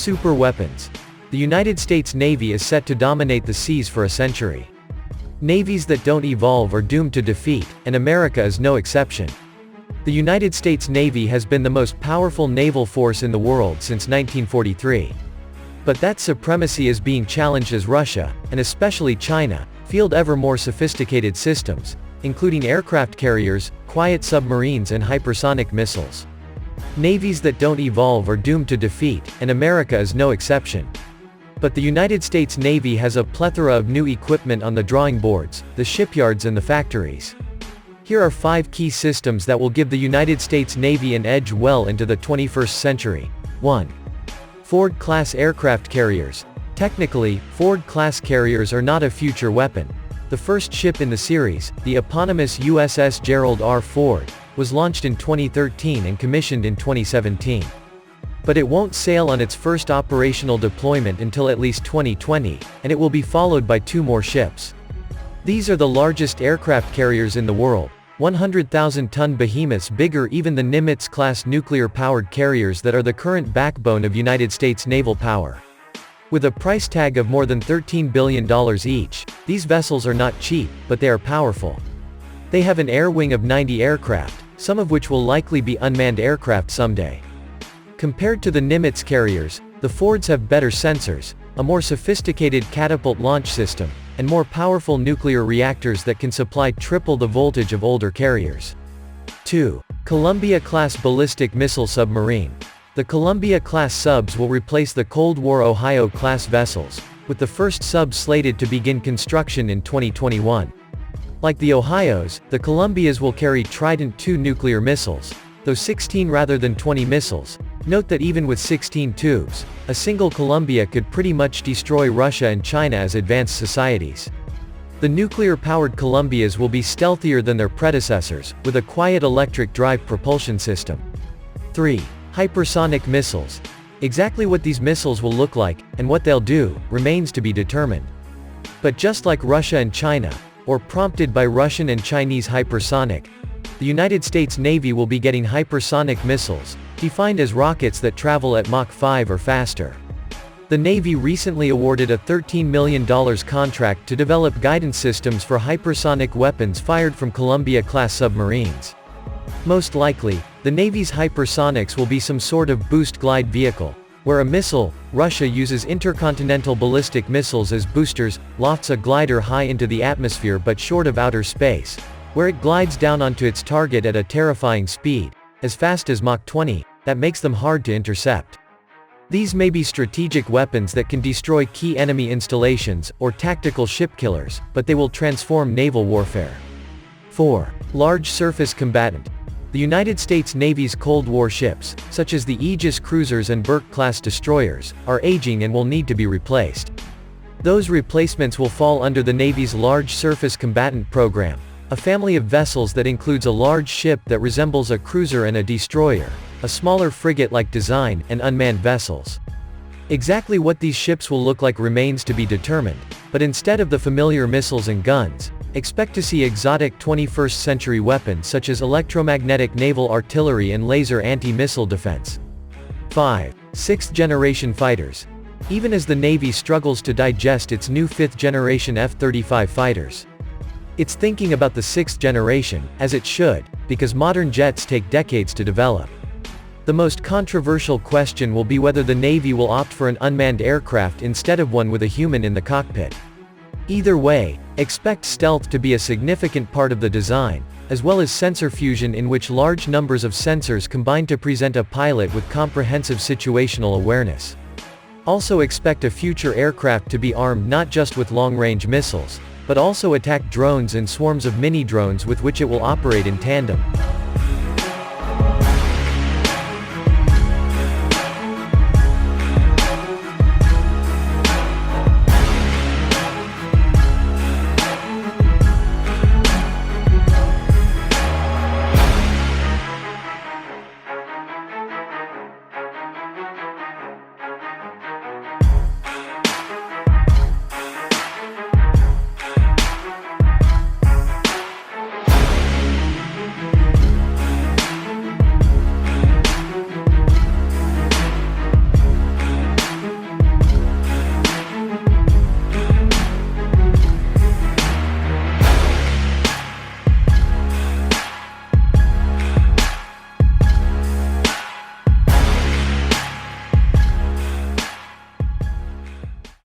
Super weapons. The United States Navy is set to dominate the seas for a century. Navies that don't evolve are doomed to defeat, and America is no exception. The United States Navy has been the most powerful naval force in the world since 1943. But that supremacy is being challenged as Russia, and especially China, field ever more sophisticated systems, including aircraft carriers, quiet submarines and hypersonic missiles. Navies that don't evolve are doomed to defeat, and America is no exception. But the United States Navy has a plethora of new equipment on the drawing boards, the shipyards and the factories. Here are 5 key systems that will give the United States Navy an edge well into the 21st century. 1. Ford-class aircraft carriers. Technically, Ford-class carriers are not a future weapon. The first ship in the series, the eponymous USS Gerald R. Ford, was launched in 2013 and commissioned in 2017. But it won't sail on its first operational deployment until at least 2020, and it will be followed by 2 more ships. These are the largest aircraft carriers in the world, 100,000-ton behemoths bigger even than Nimitz-class nuclear-powered carriers that are the current backbone of United States naval power. With a price tag of more than $13 billion each, these vessels are not cheap, but they are powerful. They have an air wing of 90 aircraft, some of which will likely be unmanned aircraft someday. Compared to the Nimitz carriers, the Fords have better sensors, a more sophisticated catapult launch system, and more powerful nuclear reactors that can supply triple the voltage of older carriers. 2. Columbia-class ballistic missile submarine. The Columbia-class subs will replace the Cold War Ohio-class vessels, with the first sub slated to begin construction in 2021. Like the Ohios, the Columbias will carry Trident II nuclear missiles, though 16 rather than 20 missiles. Note that even with 16 tubes, a single Columbia could pretty much destroy Russia and China as advanced societies. The nuclear-powered Columbias will be stealthier than their predecessors, with a quiet electric drive propulsion system. 3. Hypersonic missiles. Exactly what these missiles will look like, and what they'll do, remains to be determined. But just like Russia and China, or prompted by Russian and Chinese hypersonic, the United States Navy will be getting hypersonic missiles, defined as rockets that travel at Mach 5 or faster. The Navy recently awarded a $13 million contract to develop guidance systems for hypersonic weapons fired from Columbia-class submarines. Most likely, the Navy's hypersonics will be some sort of boost glide vehicle, where a missile, Russia uses intercontinental ballistic missiles as boosters, lofts a glider high into the atmosphere but short of outer space, where it glides down onto its target at a terrifying speed, as fast as Mach 20, that makes them hard to intercept. These may be strategic weapons that can destroy key enemy installations, or tactical ship killers, but they will transform naval warfare. 4. Large surface combatant. The United States Navy's Cold War ships, such as the Aegis cruisers and Burke-class destroyers, are aging and will need to be replaced. Those replacements will fall under the Navy's Large Surface Combatant program, a family of vessels that includes a large ship that resembles a cruiser and a destroyer, a smaller frigate-like design, and unmanned vessels. Exactly what these ships will look like remains to be determined, but instead of the familiar missiles and guns, expect to see exotic 21st century weapons such as electromagnetic naval artillery and laser anti-missile defense. 5. 6th-generation fighters. Even as the Navy struggles to digest its new 5th-generation F-35 fighters, it's thinking about the 6th generation, as it should, because modern jets take decades to develop. The most controversial question will be whether the Navy will opt for an unmanned aircraft instead of one with a human in the cockpit. Either way, expect stealth to be a significant part of the design, as well as sensor fusion in which large numbers of sensors combine to present a pilot with comprehensive situational awareness. Also expect a future aircraft to be armed not just with long-range missiles, but also attack drones and swarms of mini-drones with which it will operate in tandem.